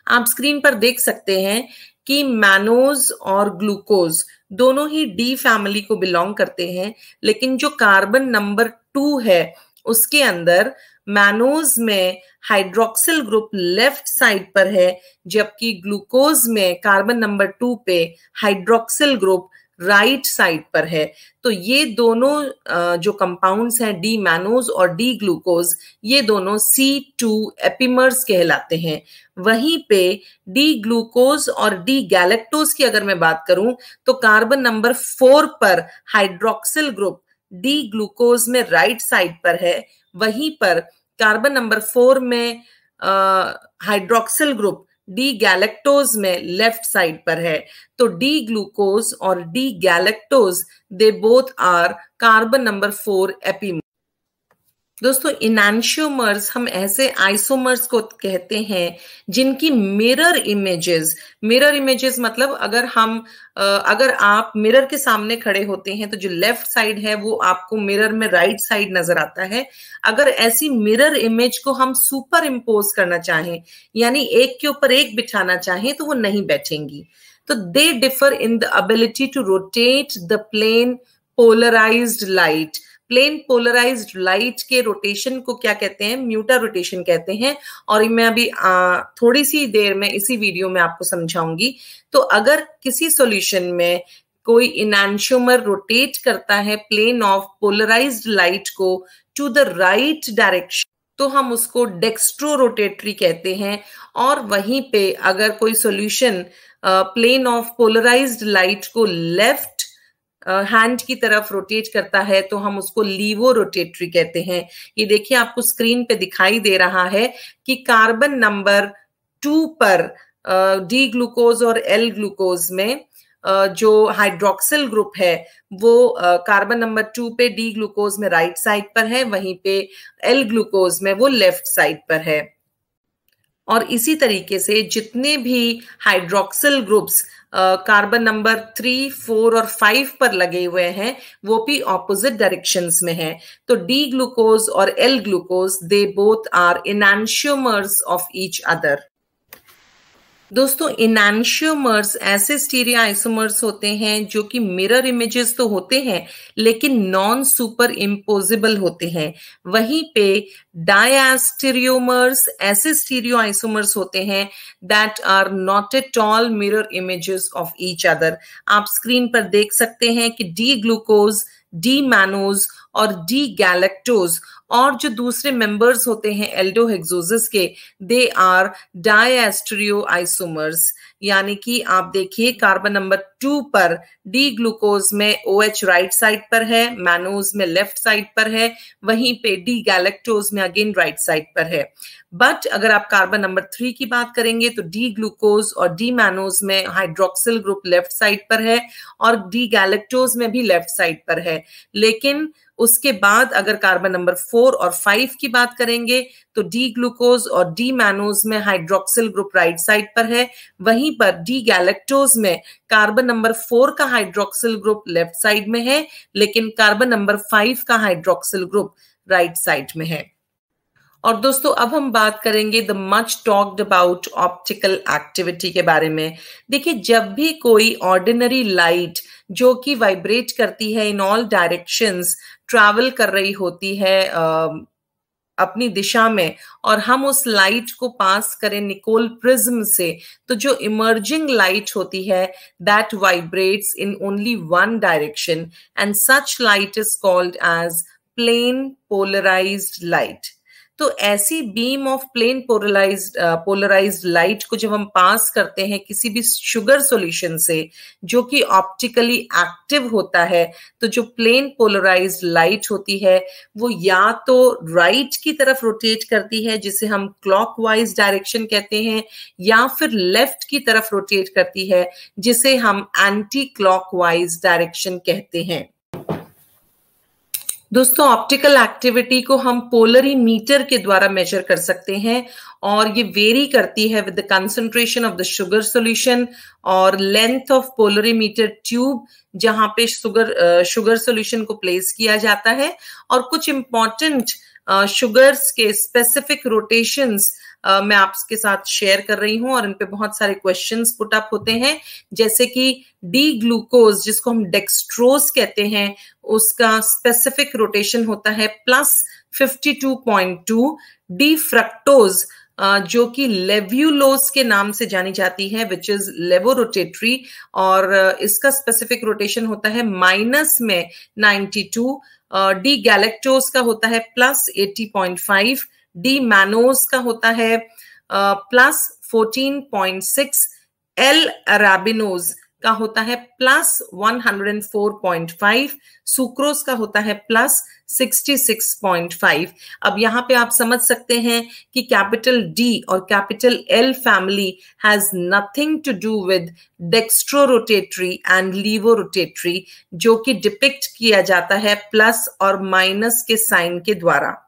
आप स्क्रीन पर देख सकते हैं कि मैनोज और ग्लूकोज दोनों ही डी फैमिली को बिलोंग करते हैं, लेकिन जो कार्बन नंबर 2 है उसके अंदर मैनोज में हाइड्रोक्सिल ग्रुप लेफ्ट साइड पर है, जबकि ग्लूकोज में कार्बन नंबर 2 पे हाइड्रोक्सिल ग्रुप राइट साइड पर है। तो ये दोनों जो कंपाउंड्स हैं डी मैनोज और डी ग्लूकोज, ये दोनों C2 एपीमर्स कहलाते हैं। वहीं पे डी ग्लूकोज और डी गैलेक्टोज की अगर मैं बात करूं तो कार्बन नंबर 4 पर हाइड्रोक्सिल ग्रुप डी ग्लूकोज में राइट साइड पर है, वहीं पर कार्बन नंबर 4 में हाइड्रोक्सिल ग्रुप डी गैलेक्टोज में लेफ्ट साइड पर है। तो डी ग्लूकोज और D galactose they both are carbon number 4 epimer. दोस्तों इनैंशियोमर्स हम ऐसे आइसोमर्स को कहते हैं जिनकी मिरर इमेजेस मतलब अगर आप मिरर के सामने खड़े होते हैं तो जो लेफ्ट साइड है वो आपको मिरर में राइट साइड नजर आता है। अगर ऐसी मिरर इमेज को हम सुपर इम्पोज करना चाहें यानी एक के ऊपर एक बिछाना चाहें तो वो नहीं बैठेंगी। तो they differ in the ability to rotate the plane polarised light. Plane polarised light के रोटेशन को क्या कहते हैं? म्यूटा रोटेशन कहते हैं। और मैं अभी थोड़ी सी देर में इसी वीडियो में आपको समझाऊंगी। तो अगर किसी सॉल्यूशन में कोई इनैंशियोमर रोटेट करता है प्लेन ऑफ पोलराइज्ड लाइट को टू द राइट डायरेक्शन तो हम उसको डेक्स्ट्रो रोटेटरी कहते हैं। और वहीं पे अगर कोई solution plane of polarised light को लेफ्ट हैंड की तरफ रोटेट करता है तो हम उसको लीवो रोटेटरी कहते हैं। ये देखिए आपको स्क्रीन पे दिखाई दे रहा है कि कार्बन नंबर 2 पर डी ग्लूकोज और एल ग्लूकोज में जो हाइड्रोक्सिल ग्रुप है वो कार्बन नंबर 2 पे डी ग्लूकोज में राइट साइड पर है, वहीं पे एल ग्लूकोज में वो लेफ्ट साइड पर है। और इसी तरीके से जितने भी हाइड्रोक्सिल ग्रुप्स कार्बन नंबर 3, 4 और 5 पर लगे हुए हैं वो भी ऑपोजिट डायरेक्शंस में है। तो डी ग्लूकोज और L glucose they both are enantiomers of each other. दोस्तों इनैंशियोमर्स ऐसे स्टीरियो आइसोमर्स होते हैं जो कि मिरर इमेजेस तो होते हैं लेकिन नॉन सुपर इम्पोजिबल होते हैं। वहीं पे डायस्टीरियोमर्स ऐसे स्टीरियो आइसोमर्स होते हैं that are not at all mirror images of each other. आप स्क्रीन पर देख सकते हैं कि डी ग्लूकोज, डी मैनोज और डी गैलेक्टोज और जो दूसरे मेंबर्स होते हैं एल्डोहेक्सोसिस के, दे आर डायस्टेरियो आइसोमर्स। यानी कि आप देखिए कार्बन नंबर 2 पर डी ग्लूकोज में OH राइट साइड पर है, मैनोज में लेफ्ट साइड पर है, वहीं पे डी गैलेक्टोज में अगेन राइट साइड पर है। बट अगर आप कार्बन नंबर 3 की बात करेंगे तो डी ग्लूकोज और डी मैनोज में हाइड्रोक्सिल ग्रुप लेफ्ट साइड पर है और डी गैलेक्टोज में भी लेफ्ट साइड पर है। लेकिन उसके बाद अगर कार्बन नंबर 4 और 5 की बात करेंगे तो डी ग्लूकोज और डी मैनोज में हाइड्रोक्सिल ग्रुप राइट साइड पर है, वहीं पर डी गैलेक्टोज में कार्बन नंबर 4 का हाइड्रोक्सिल ग्रुप लेफ्ट साइड में है, लेकिन कार्बन नंबर 5 का हाइड्रोक्सिल ग्रुप राइट साइड में है। और दोस्तों अब हम बात करेंगे the much talked about optical activity के बारे में। देखिए, जब भी कोई ऑर्डिनरी लाइट जो कि वाइब्रेट करती है इन ऑल डायरेक्शंस, ट्रैवल कर रही होती है अपनी दिशा में, और हम उस लाइट को पास करें निकोल प्रिज्म से, तो जो इमर्जिंग लाइट होती है that vibrates in only one direction and such light is called as plane polarised light. तो ऐसी beam of plane polarised light को जब हम पास करते हैं किसी भी शुगर सॉल्यूशन से जो कि ऑप्टिकली एक्टिव होता है, तो जो प्लेन पोलराइज्ड लाइट होती है वो या तो राइट की तरफ रोटेट करती है जिसे हम क्लॉकवाइज डायरेक्शन कहते हैं, या फिर लेफ्ट की तरफ रोटेट करती है जिसे हम एंटी क्लॉकवाइज डायरेक्शन कहते हैं। दोस्तों, ऑप्टिकल एक्टिविटी को हम पोलरीमीटर के द्वारा मेजर कर सकते हैं और ये वेरी करती है with the concentration of the sugar solution और लेंथ ऑफ पोलरीमीटर ट्यूब जहां पे शुगर सॉल्यूशन को प्लेस किया जाता है, और कुछ इंपॉर्टेंट शुगर्स के स्पेसिफिक रोटेशंस मैं आपके साथ शेयर कर रही हूं और इन पे बहुत सारे क्वेश्चंस पुट अप होते हैं, जैसे कि डी ग्लूकोज जिसको हम डेक्सट्रोज कहते हैं उसका स्पेसिफिक रोटेशन होता है +52.2। डी फ्रक्टोज जो कि लेव्यूलोज के नाम से जानी जाती है विच इज लेवोरोटेटरी, और इसका स्पेसिफिक रोटेशन होता है -92। डी गैलेक्टोज का होता है +80.5। डी मैनोज का होता है +14.6। एल अराबिनोज का होता है +104.5। सुक्रोज का होता है +66.5। अब यहां पे आप समझ सकते हैं कि कैपिटल डी और capital L family has nothing to do with dextrorotatory and levorotatory, जो कि डिपिक्ट किया जाता है प्लस और माइनस के साइन के द्वारा।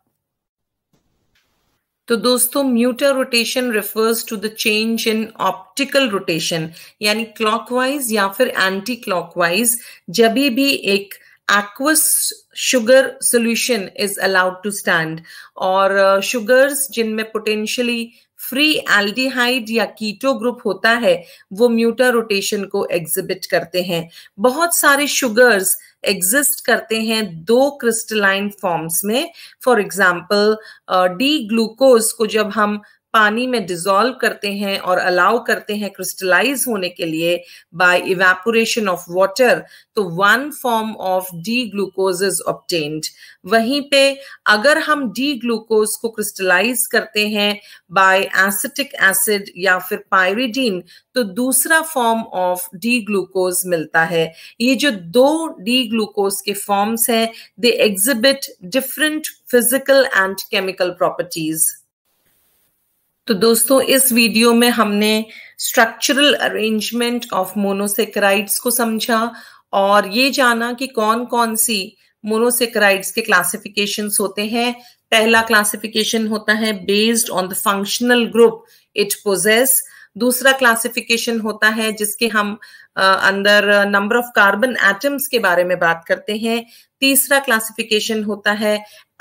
तो दोस्तों, mutarotation refers to the change in optical rotation, यानी क्लॉकवाइज या फिर एंटी क्लॉकवाइज जब भी एक aqueous sugar solution is allowed to stand, और शुगर्स जिनमें पोटेंशियली फ्री एल्डिहाइड या कीटो ग्रुप होता है वो म्यूटर रोटेशन को एग्जिबिट करते हैं। बहुत सारे शुगर्स एग्जिस्ट करते हैं दो क्रिस्टलाइन फॉर्म्स में। फॉर एग्जाम्पल, डी ग्लूकोज को जब हम पानी में डिसॉल्व करते हैं और अलाउ करते हैं क्रिस्टलाइज होने के लिए बाय इवेपोरेशन ऑफ वाटर, तो one form of D glucose is obtained. वहीं पे अगर हम डी ग्लूकोज को क्रिस्टलाइज करते हैं बाय एसिटिक एसिड या फिर पायरिडीन, तो दूसरा फॉर्म ऑफ डी ग्लूकोज मिलता है। ये जो दो डी ग्लूकोज के फॉर्म्स हैं, they exhibit different physical and chemical properties. तो दोस्तों, इस वीडियो में हमने स्ट्रक्चरल अरेंजमेंट ऑफ मोनोसेकेराइड्स को समझा और ये जाना कि कौन कौन सी मोनोसेकेराइड्स के क्लासिफिकेशंस होते हैं। पहला क्लासिफिकेशन होता है based on the functional group it possess. दूसरा क्लासिफिकेशन होता है जिसके हम अंदर नंबर ऑफ कार्बन एटम्स के बारे में बात करते हैं। तीसरा क्लासिफिकेशन होता है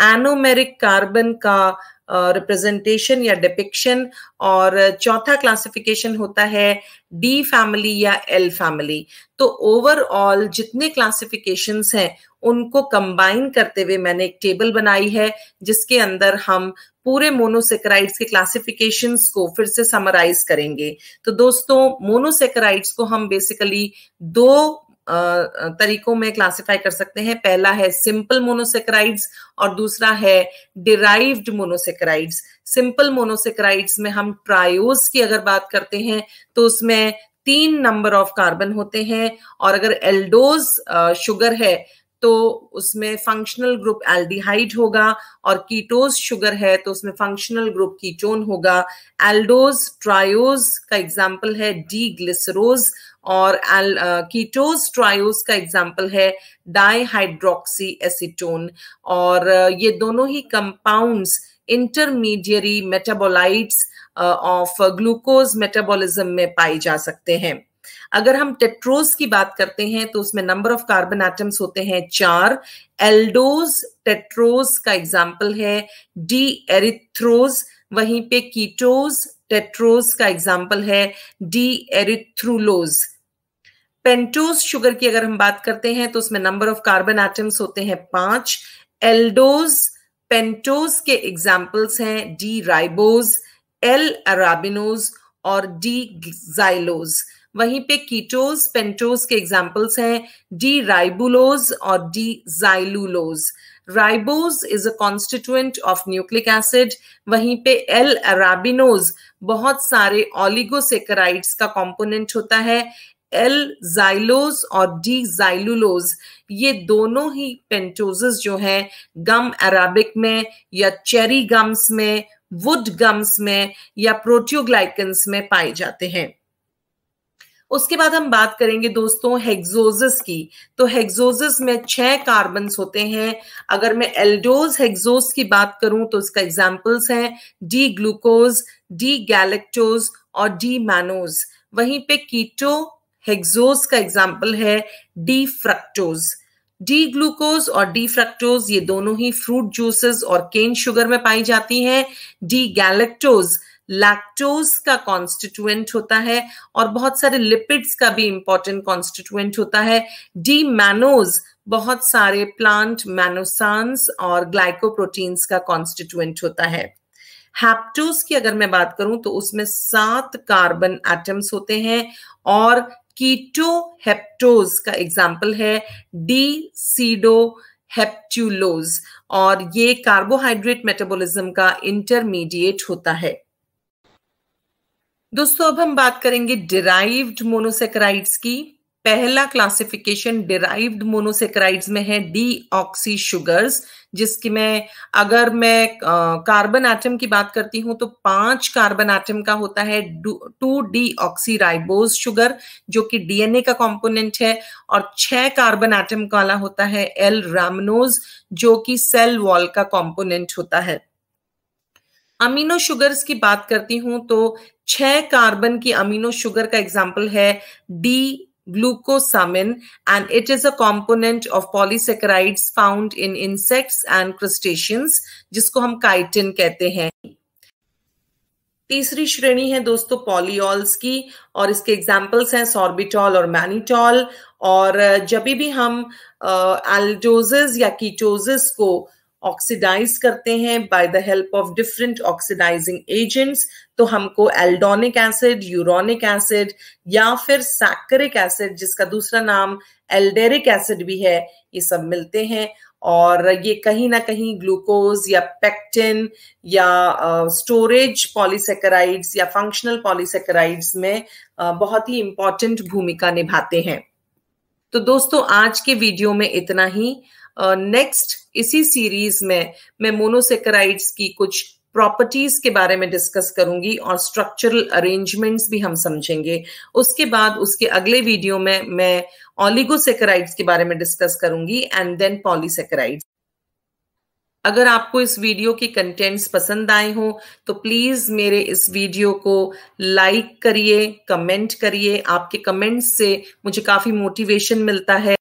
एनोमेरिक कार्बन का रिप्रेजेंटेशन या डिपिक्शन, और चौथा क्लासिफिकेशन होता है डी फैमिली या एल फैमिली। तो ओवरऑल जितने क्लासिफिकेशंस हैं उनको कंबाइन करते हुए मैंने एक टेबल बनाई है जिसके अंदर हम पूरे मोनोसेकेराइड्स के क्लासिफिकेशंस को फिर से समराइज करेंगे। तो दोस्तों, मोनोसेकेराइड्स को हम बेसिकली दो तरीकों में क्लासिफाई कर सकते हैं। पहला है सिंपल मोनोसेकेराइड्स और दूसरा है डिराइव्ड मोनोसेकेराइड्स। सिंपल मोनोसेकेराइड्स में हम ट्रायोज की अगर बात करते हैं तो उसमें 3 नंबर ऑफ कार्बन होते हैं, और अगर एल्डोज शुगर है तो उसमें फंक्शनल ग्रुप एल्डिहाइड होगा, और कीटोज शुगर है तो उसमें फंक्शनल ग्रुप कीटोन होगा। एल्डोज ट्रायोज का एग्जाम्पल है डी ग्लिसरोज, और कीटोज ट्रायोज का एग्जाम्पल है डाइहाइड्रोक्सी एसीटोन। और ये दोनों ही compounds intermediary metabolites of glucose metabolism में पाई जा सकते हैं। अगर हम टेट्रोज की बात करते हैं तो उसमें नंबर ऑफ कार्बन एटम्स होते हैं 4। एल्डोज टेट्रोज का एग्जाम्पल है डी एरिथ्रोज, वहीं पे कीटोज टेट्रोज का एग्जाम्पल है डी एरिथ्रुलोज। पेंटोज शुगर की अगर हम बात करते हैं तो उसमें नंबर ऑफ कार्बन एटम्स होते हैं 5। एल्डोज पेंटोज के एग्जाम्पल्स हैं डी राइबोज, एल अराबिनोज और डी जाइलोज। वहीं पे कीटोज पेंटोज के एग्जाम्पल्स हैं डी राइबुलोज और D xylulose. Ribose is a constituent of nucleic acid, वहीं पे एल अराबिनोज बहुत सारे ऑलिगोसेकेराइड्स का कंपोनेंट होता है। एल जाइलोज और डी जाइलुलोज ये दोनों ही पेंटोजेस जो हैं गम अराबिक में या चेरी गम्स में, वुड गम्स में या प्रोटियोग्लाइकन्स में पाए जाते हैं। उसके बाद हम बात करेंगे दोस्तों हेक्सोजेस की। तो हेक्सोजेस में 6 कार्बन्स होते हैं। अगर मैं एल्डोज हेक्सोज की बात करूं तो इसका एग्जाम्पल्स हैं डी ग्लूकोज, डी गैलेक्टोज और डी मैनोज। वहीं पे कीटो हेक्सोज का एग्जाम्पल है डी फ्रक्टोज। डी ग्लूकोज और डी फ्रक्टोज ये दोनों ही फ्रूट जूसेस और केन शुगर में पाई जाती हैं। डी गैलेक्टोज लैक्टोज का कॉन्स्टिट्यूएंट होता है और बहुत सारे लिपिड्स का भी इंपॉर्टेंट कॉन्स्टिट्यूएंट होता है। डी मैनोज बहुत सारे प्लांट मैनोसान्स और ग्लाइकोप्रोटीन्स का कॉन्स्टिट्यूएंट होता है। हैप्टोज की अगर मैं बात करूं तो उसमें 7 कार्बन एटम्स होते हैं, और कीटो हेप्टोज का एग्जाम्पल है डी सीडो हेप्टुलोज, और ये कार्बोहाइड्रेट मेटाबॉलिज्म का इंटरमीडिएट होता है। दोस्तों अब हम बात करेंगे डिराइव्ड मोनोसेकेराइड्स की। पहला क्लासिफिकेशन डिराइव्ड मोनोसेकेराइड्स में है डीऑक्सी शुगर्स, जिसकी अगर मैं कार्बन एटम की बात करती हूं तो 5 कार्बन एटम का होता है 2 डीऑक्सी राइबोज शुगर जो कि डीएनए का कंपोनेंट है, और 6 कार्बन एटम वाला होता है एल रामनोज जो कि सेल वॉल का कंपोनेंट होता है। अमीनो शुगर्स की बात करती हूं तो 6 कार्बन की अमीनो शुगर का एग्जाम्पल है D glucosamine, and it is a component of polysaccharides found in insects and crustaceans, जिसको हम काइटिन कहते हैं। तीसरी श्रेणी है दोस्तों पॉलीऑल्स की, और इसके एग्जाम्पल्स हैं सॉर्बिटॉल और मैनिटॉल। और जब भी हम एल्डोजेस या कीटोजेस को ऑक्सीडाइज करते हैं by the help of different oxidising agents तो हमको एल्डोनिक एसिड, यूरोनिक एसिड या फिर सैक्रिक एसिड जिसका दूसरा नाम एल्डेरिक एसिड भी है, ये सब मिलते हैं। और ये कहीं ना कहीं ग्लूकोज या पेक्टिन या स्टोरेज पॉलीसेकेराइड्स या फंक्शनल पॉलीसेकेराइड्स में बहुत ही इंपॉर्टेंट भूमिका निभाते हैं। तो दोस्तों आज के वीडियो में इतना ही। नेक्स्ट इसी सीरीज में मैं मोनोसेकेराइड्स की कुछ प्रॉपर्टीज के बारे में डिस्कस करूंगी और स्ट्रक्चरल अरेंजमेंट्स भी हम समझेंगे। उसके बाद उसके अगले वीडियो में मैं ऑलिगोसेकेराइड्स के बारे में डिस्कस करूंगी एंड देन पॉलीसेकेराइड्स। अगर आपको इस वीडियो के कंटेंट्स पसंद आए हो तो प्लीज मेरे इस वीडियो को लाइक करिए, कमेंट करिए। आपके कमेंट्स से मुझे काफी मोटिवेशन मिलता है